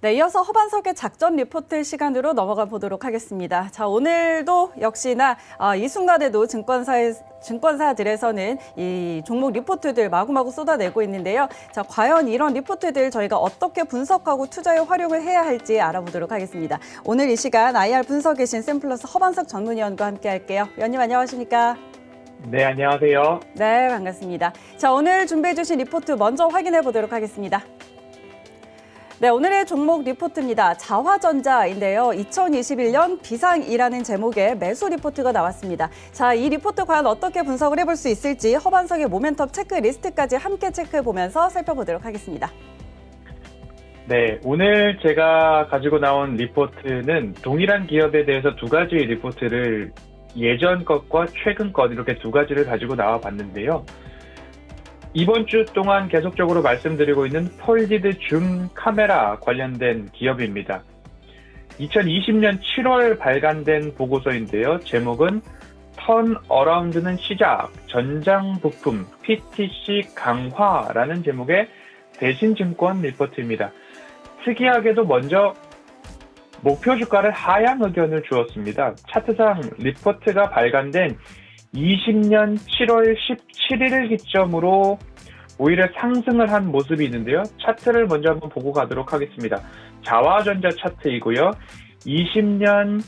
네, 이어서 허반석의 작전 리포트 시간으로 넘어가 보도록 하겠습니다. 자, 오늘도 역시나 이 순간에도 증권사들에서는 이 종목 리포트들 마구마구 쏟아내고 있는데요. 자, 과연 이런 리포트들 저희가 어떻게 분석하고 투자에 활용을 해야 할지 알아보도록 하겠습니다. 오늘 이 시간 IR 분석에 신 샘플러스 허반석 전문위원과 함께 할게요. 위원님 안녕하십니까? 네, 안녕하세요. 네, 반갑습니다. 자, 오늘 준비해 주신 리포트 먼저 확인해 보도록 하겠습니다. 네, 오늘의 종목 리포트입니다. 자화전자인데요. 2021년 비상이라는 제목의 매수 리포트가 나왔습니다. 자, 이 리포트 과연 어떻게 분석을 해볼 수 있을지 허반석의 모멘텀 체크리스트까지 함께 체크해보면서 살펴보도록 하겠습니다. 네, 오늘 제가 가지고 나온 리포트는 동일한 기업에 대해서 두 가지 리포트를 예전 것과 최근 것 이렇게 두 가지를 가지고 나와 봤는데요. 이번 주 동안 계속적으로 말씀드리고 있는 폴디드 줌 카메라 관련된 기업입니다. 2020년 7월 발간된 보고서인데요. 제목은 턴어라운드는 시작, 전장 부품, PTC 강화라는 제목의 대신증권 리포트입니다. 특이하게도 먼저 목표 주가를 하향 의견을 주었습니다. 차트상 리포트가 발간된 20년 7월 17일을 기점으로 오히려 상승을 한 모습이 있는데요. 차트를 먼저 한번 보고 가도록 하겠습니다. 자화전자 차트이고요. 20년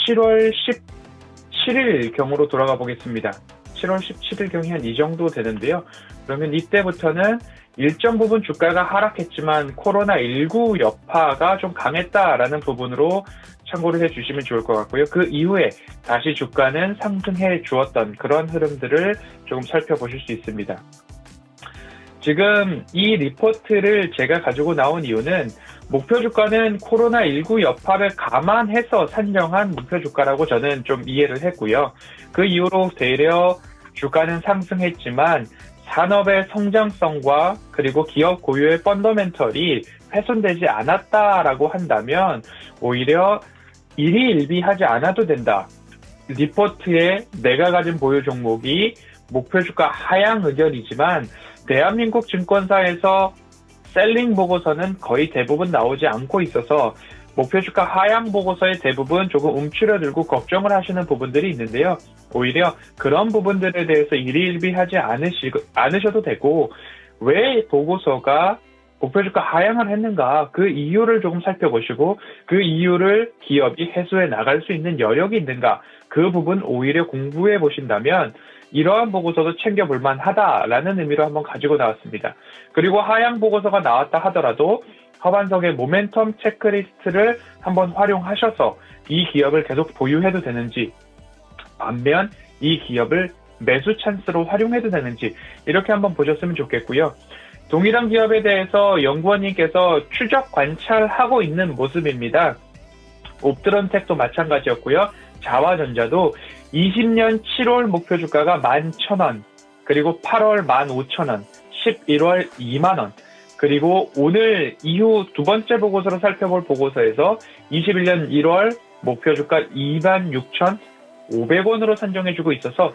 7월 17일 경으로 돌아가 보겠습니다. 7월 17일 경이 한 이 정도 되는데요. 그러면 이때부터는 일정 부분 주가가 하락했지만 코로나19 여파가 좀 강했다라는 부분으로 참고를 해주시면 좋을 것 같고요. 그 이후에 다시 주가는 상승해 주었던 그런 흐름들을 조금 살펴보실 수 있습니다. 지금 이 리포트를 제가 가지고 나온 이유는 목표 주가는 코로나19 여파를 감안해서 산정한 목표 주가라고 저는 좀 이해를 했고요. 그 이후로 되려 주가는 상승했지만 산업의 성장성과 그리고 기업 고유의 펀더멘털이 훼손되지 않았다라고 한다면 오히려 일희일비하지 않아도 된다. 리포트에 내가 가진 보유 종목이 목표 주가 하향 의견이지만 대한민국 증권사에서 셀링 보고서는 거의 대부분 나오지 않고 있어서 목표 주가 하향 보고서의 대부분 조금 움츠러들고 걱정을 하시는 부분들이 있는데요. 오히려 그런 부분들에 대해서 일희일비하지 않으셔도 되고 왜 보고서가 목표 주가 하향을 했는가 그 이유를 조금 살펴보시고 그 이유를 기업이 해소해 나갈 수 있는 여력이 있는가 그 부분 오히려 공부해 보신다면 이러한 보고서도 챙겨볼 만하다라는 의미로 한번 가지고 나왔습니다. 그리고 하향 보고서가 나왔다 하더라도 허반석의 모멘텀 체크리스트를 한번 활용하셔서 이 기업을 계속 보유해도 되는지 반면 이 기업을 매수 찬스로 활용해도 되는지 이렇게 한번 보셨으면 좋겠고요. 동일한 기업에 대해서 연구원님께서 추적 관찰하고 있는 모습입니다. 옵트론텍도 마찬가지였고요. 자화전자도 20년 7월 목표 주가가 11,000원, 그리고 8월 15,000원, 11월 2만원, 그리고 오늘 이후 두 번째 보고서로 살펴볼 보고서에서 21년 1월 목표 주가 26,500원으로 산정해주고 있어서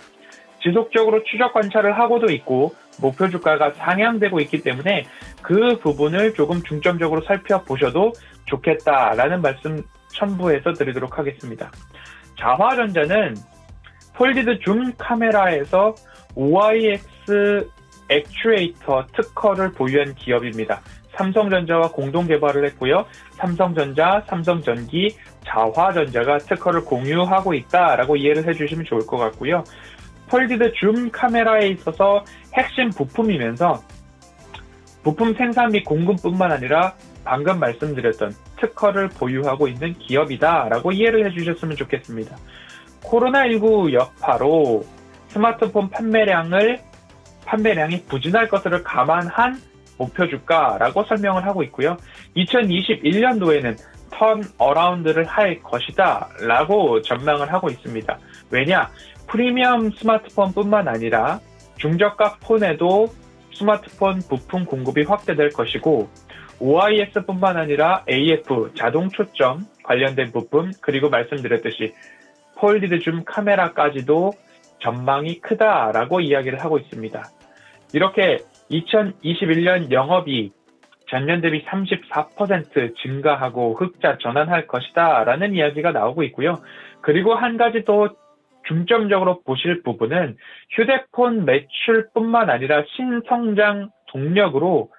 지속적으로 추적 관찰을 하고도 있고 목표 주가가 상향되고 있기 때문에 그 부분을 조금 중점적으로 살펴보셔도 좋겠다라는 말씀 첨부해서 드리도록 하겠습니다. 자화전자는 폴디드 줌 카메라에서 OIX 액추에이터 특허를 보유한 기업입니다. 삼성전자와 공동 개발을 했고요. 삼성전자, 삼성전기, 자화전자가 특허를 공유하고 있다라고 이해를 해주시면 좋을 것 같고요. 폴디드 줌 카메라에 있어서 핵심 부품이면서 부품 생산 및 공급뿐만 아니라 방금 말씀드렸던 특허를 보유하고 있는 기업이다라고 이해를 해주셨으면 좋겠습니다. 코로나19 여파로 스마트폰 판매량이 부진할 것을 감안한 목표 주가라고 설명을 하고 있고요. 2021년도에는 턴어라운드를 할 것이다 라고 전망을 하고 있습니다. 왜냐? 프리미엄 스마트폰뿐만 아니라 중저가 폰에도 스마트폰 부품 공급이 확대될 것이고 OIS뿐만 아니라 AF, 자동 초점 관련된 부품, 그리고 말씀드렸듯이 폴디드 줌 카메라까지도 전망이 크다라고 이야기를 하고 있습니다. 이렇게 2021년 영업이익 전년 대비 34% 증가하고 흑자 전환할 것이다 라는 이야기가 나오고 있고요. 그리고 한 가지 더 중점적으로 보실 부분은 휴대폰 매출뿐만 아니라 신성장 동력으로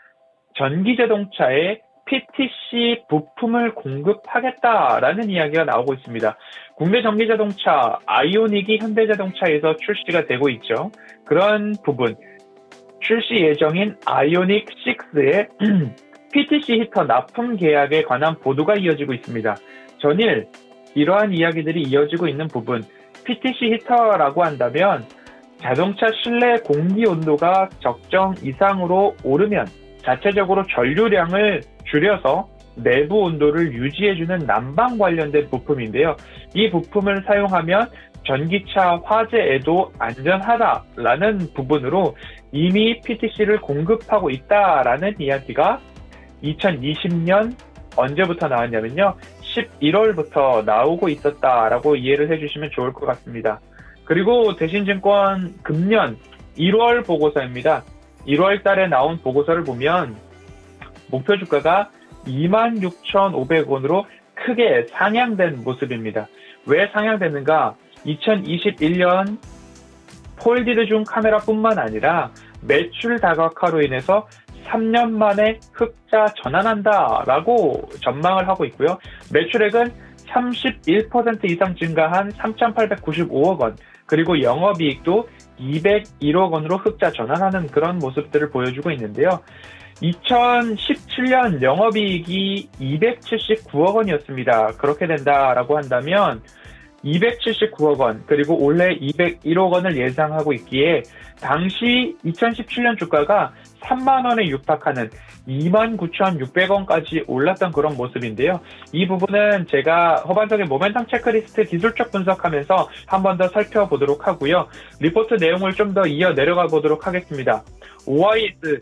전기자동차에 PTC 부품을 공급하겠다라는 이야기가 나오고 있습니다. 국내 전기자동차 아이오닉이 현대자동차에서 출시가 되고 있죠. 그런 부분, 출시 예정인 아이오닉 6의 PTC 히터 납품 계약에 관한 보도가 이어지고 있습니다. 전일 이러한 이야기들이 이어지고 있는 부분, PTC 히터라고 한다면 자동차 실내 공기 온도가 적정 이상으로 오르면 자체적으로 전류량을 줄여서 내부 온도를 유지해주는 난방 관련된 부품인데요. 이 부품을 사용하면 전기차 화재에도 안전하다라는 부분으로 이미 PTC를 공급하고 있다라는 이야기가 2020년 언제부터 나왔냐면요. 11월부터 나오고 있었다라고 이해를 해주시면 좋을 것 같습니다. 그리고 대신증권 금년 1월 보고서입니다. 1월 달에 나온 보고서를 보면 목표 주가가 26,500원으로 크게 상향된 모습입니다. 왜 상향됐는가? 2021년 폴디드 줌 카메라뿐만 아니라 매출 다각화로 인해서 3년 만에 흑자 전환한다라고 전망을 하고 있고요. 매출액은 31% 이상 증가한 3,895억 원, 그리고 영업이익도 201억 원으로 흑자 전환하는 그런 모습들을 보여주고 있는데요. 2017년 영업이익이 279억 원이었습니다. 그렇게 된다라고 한다면 279억 원, 그리고 올해 201억 원을 예상하고 있기에 당시 2017년 주가가 3만 원에 육박하는 29,600원까지 올랐던 그런 모습인데요. 이 부분은 제가 후반적인 모멘텀 체크리스트 기술적 분석하면서 한 번 더 살펴보도록 하고요. 리포트 내용을 좀 더 이어 내려가 보도록 하겠습니다. OIS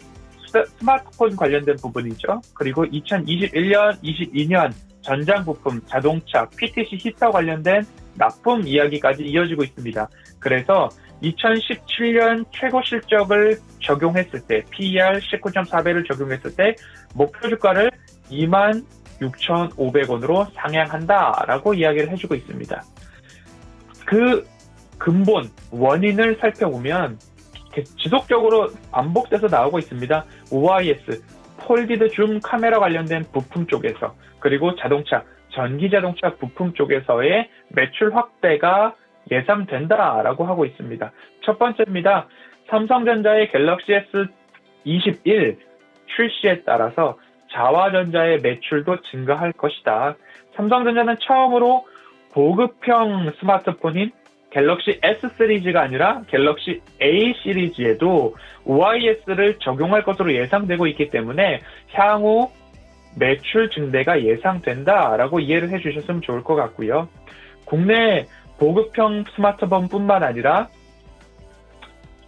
스마트폰 관련된 부분이죠. 그리고 2021년, 22년 전장 부품, 자동차, PTC 히터 관련된 납품 이야기까지 이어지고 있습니다. 그래서 2017년 최고 실적을 적용했을 때, PER 19.4배를 적용했을 때 목표 주가를 26,500원으로 상향한다라고 이야기를 해주고 있습니다. 그 근본, 원인을 살펴보면 지속적으로 반복돼서 나오고 있습니다. OIS, 폴디드 줌 카메라 관련된 부품 쪽에서, 그리고 자동차, 전기자동차 부품 쪽에서의 매출 확대가 예상된다라고 하고 있습니다. 첫 번째입니다. 삼성전자의 갤럭시 S21 출시에 따라서 자화전자의 매출도 증가할 것이다. 삼성전자는 처음으로 보급형 스마트폰인 갤럭시 S 시리즈가 아니라 갤럭시 A 시리즈에도 OIS를 적용할 것으로 예상되고 있기 때문에 향후 매출 증대가 예상된다라고 이해를 해주셨으면 좋을 것 같고요. 국내 보급형 스마트폰뿐만 아니라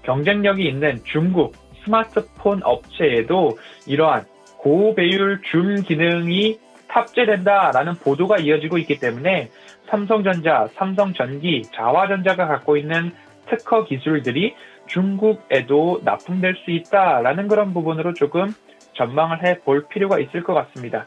경쟁력이 있는 중국 스마트폰 업체에도 이러한 고배율 줌 기능이 탑재된다라는 보도가 이어지고 있기 때문에 삼성전자, 삼성전기, 자화전자가 갖고 있는 특허 기술들이 중국에도 납품될 수 있다라는 그런 부분으로 조금 전망을 해볼 필요가 있을 것 같습니다.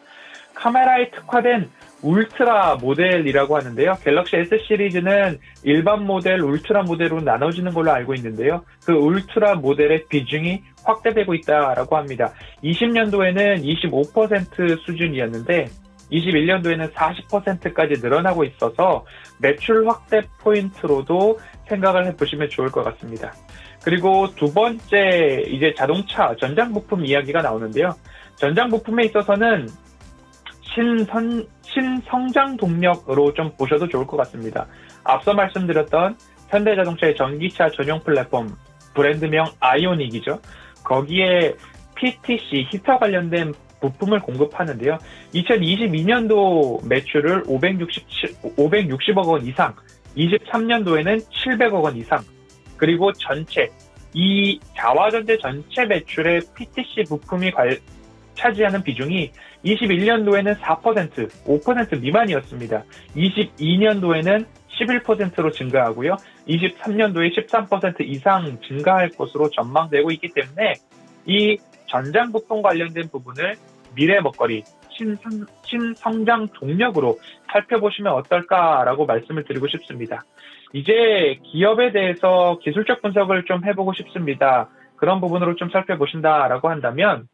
카메라에 특화된 울트라 모델이라고 하는데요. 갤럭시 S 시리즈는 일반 모델, 울트라 모델로 나눠지는 걸로 알고 있는데요. 그 울트라 모델의 비중이 확대되고 있다라고 합니다. 20년도에는 25% 수준이었는데 21년도에는 40%까지 늘어나고 있어서 매출 확대 포인트로도 생각을 해보시면 좋을 것 같습니다. 그리고 두 번째, 이제 자동차 전장 부품 이야기가 나오는데요. 전장 부품에 있어서는 신성장 동력으로 좀 보셔도 좋을 것 같습니다. 앞서 말씀드렸던 현대자동차의 전기차 전용 플랫폼 브랜드명 아이오닉이죠. 거기에 PTC 히터 관련된 부품을 공급하는데요. 2022년도 매출을 560억 원 이상, 23년도에는 700억 원 이상, 그리고 전체, 이 자화전자 전체 매출의 PTC 부품이 차지하는 비중이 21년도에는 4%, 5% 미만이었습니다. 22년도에는 11%로 증가하고요. 23년도에 13% 이상 증가할 것으로 전망되고 있기 때문에 이 전장 부품 관련된 부분을 미래 먹거리, 신성장 동력으로 살펴보시면 어떨까라고 말씀을 드리고 싶습니다. 이제 기업에 대해서 기술적 분석을 좀 해보고 싶습니다. 그런 부분으로 좀 살펴보신다라고 한다면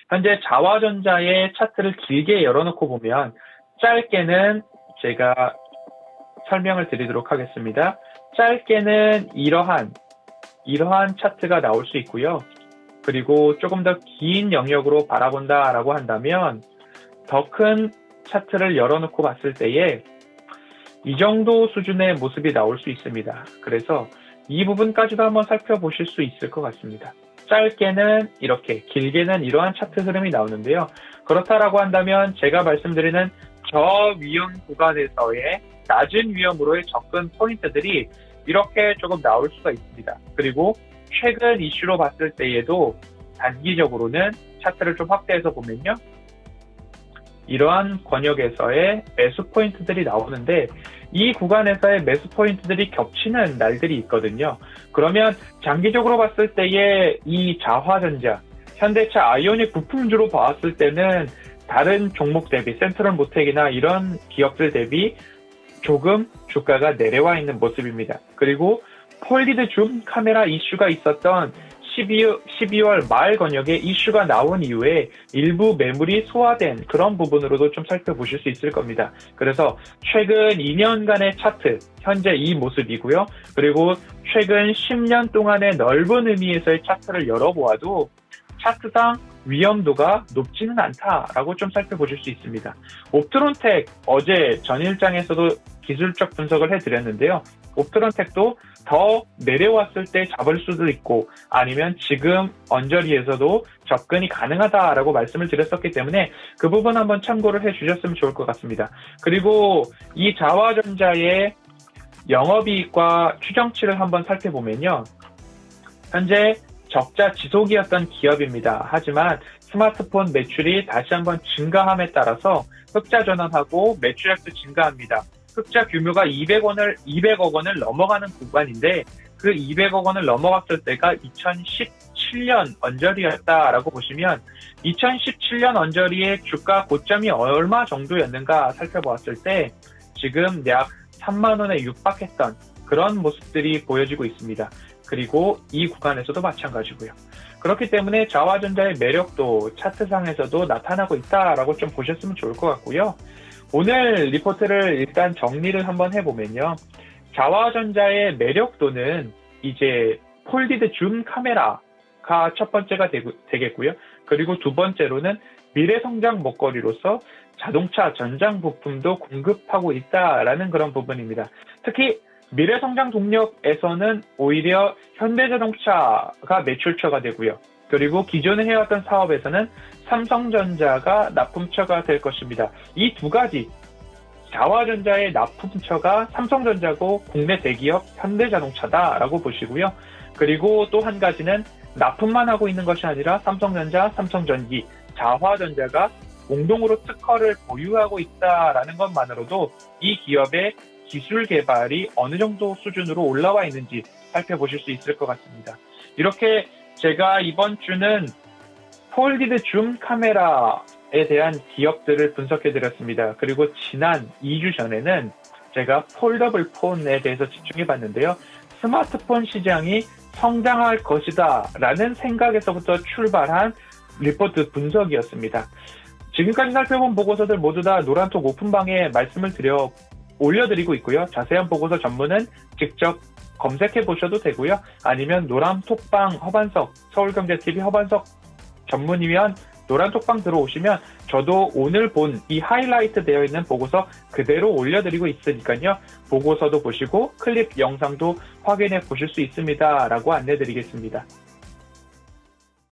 현재 자화전자의 차트를 길게 열어놓고 보면 짧게는 제가 설명을 드리도록 하겠습니다. 짧게는 이러한 차트가 나올 수 있고요. 그리고 조금 더 긴 영역으로 바라본다라고 한다면 더 큰 차트를 열어놓고 봤을 때에 이 정도 수준의 모습이 나올 수 있습니다. 그래서 이 부분까지도 한번 살펴보실 수 있을 것 같습니다. 짧게는 이렇게, 길게는 이러한 차트 흐름이 나오는데요. 그렇다라고 한다면 제가 말씀드리는 저위험 구간에서의 낮은 위험으로의 접근 포인트들이 이렇게 조금 나올 수가 있습니다. 그리고 최근 이슈로 봤을 때에도 단기적으로는 차트를 좀 확대해서 보면요. 이러한 권역에서의 매수 포인트들이 나오는데 이 구간에서의 매수 포인트들이 겹치는 날들이 있거든요. 그러면 장기적으로 봤을 때의 이 자화전자, 현대차 아이오닉 부품주로 봤을 때는 다른 종목 대비 센트럴모텍이나 이런 기업들 대비 조금 주가가 내려와 있는 모습입니다. 그리고 폴리드 줌 카메라 이슈가 있었던 12월 말 권역에 이슈가 나온 이후에 일부 매물이 소화된 그런 부분으로도 좀 살펴보실 수 있을 겁니다. 그래서 최근 2년간의 차트, 현재 이 모습이고요. 그리고 최근 10년 동안의 넓은 의미에서의 차트를 열어보아도 차트상 위험도가 높지는 않다라고 좀 살펴보실 수 있습니다. 옵트론텍 어제 전일장에서도 기술적 분석을 해드렸는데요. 옵트론텍도 더 내려왔을 때 잡을 수도 있고 아니면 지금 언저리에서도 접근이 가능하다라고 말씀을 드렸었기 때문에 그 부분 한번 참고를 해주셨으면 좋을 것 같습니다. 그리고 이 자화전자의 영업이익과 추정치를 한번 살펴보면요. 현재 적자 지속이었던 기업입니다. 하지만 스마트폰 매출이 다시 한번 증가함에 따라서 흑자 전환하고 매출액도 증가합니다. 흑자 규모가 200억 원을 넘어가는 구간인데 그 200억 원을 넘어갔을 때가 2017년 언저리였다라고 보시면 2017년 언저리의 주가 고점이 얼마 정도였는가 살펴보았을 때 지금 약 3만 원에 육박했던 그런 모습들이 보여지고 있습니다. 그리고 이 구간에서도 마찬가지고요. 그렇기 때문에 자화전자의 매력도 차트상에서도 나타나고 있다라고 좀 보셨으면 좋을 것 같고요. 오늘 리포트를 일단 정리를 한번 해보면요. 자화전자의 매력도는 이제 폴디드 줌 카메라가 첫 번째가 되겠고요. 그리고 두 번째로는 미래성장 먹거리로서 자동차 전장 부품도 공급하고 있다라는 그런 부분입니다. 특히 미래성장 동력에서는 오히려 현대자동차가 매출처가 되고요. 그리고 기존에 해왔던 사업에서는 삼성전자가 납품처가 될 것입니다. 이 두 가지, 자화전자의 납품처가 삼성전자고 국내 대기업 현대자동차다라고 보시고요. 그리고 또 한 가지는 납품만 하고 있는 것이 아니라 삼성전자, 삼성전기, 자화전자가 공동으로 특허를 보유하고 있다라는 것만으로도 이 기업의 기술 개발이 어느 정도 수준으로 올라와 있는지 살펴보실 수 있을 것 같습니다. 이렇게 제가 이번 주는 폴디드 줌 카메라에 대한 기업들을 분석해드렸습니다. 그리고 지난 2주 전에는 제가 폴더블 폰에 대해서 집중해봤는데요. 스마트폰 시장이 성장할 것이다 라는 생각에서부터 출발한 리포트 분석이었습니다. 지금까지 살펴본 보고서들 모두 다 노란톡 오픈방에 말씀을 올려드리고 있고요. 자세한 보고서 전문은 직접 검색해 보셔도 되고요. 아니면 노란톡방 허반석, 서울경제TV 허반석 전문위원 노란톡방 들어오시면 저도 오늘 본 이 하이라이트 되어 있는 보고서 그대로 올려드리고 있으니까요. 보고서도 보시고 클립 영상도 확인해 보실 수 있습니다. 라고 안내드리겠습니다.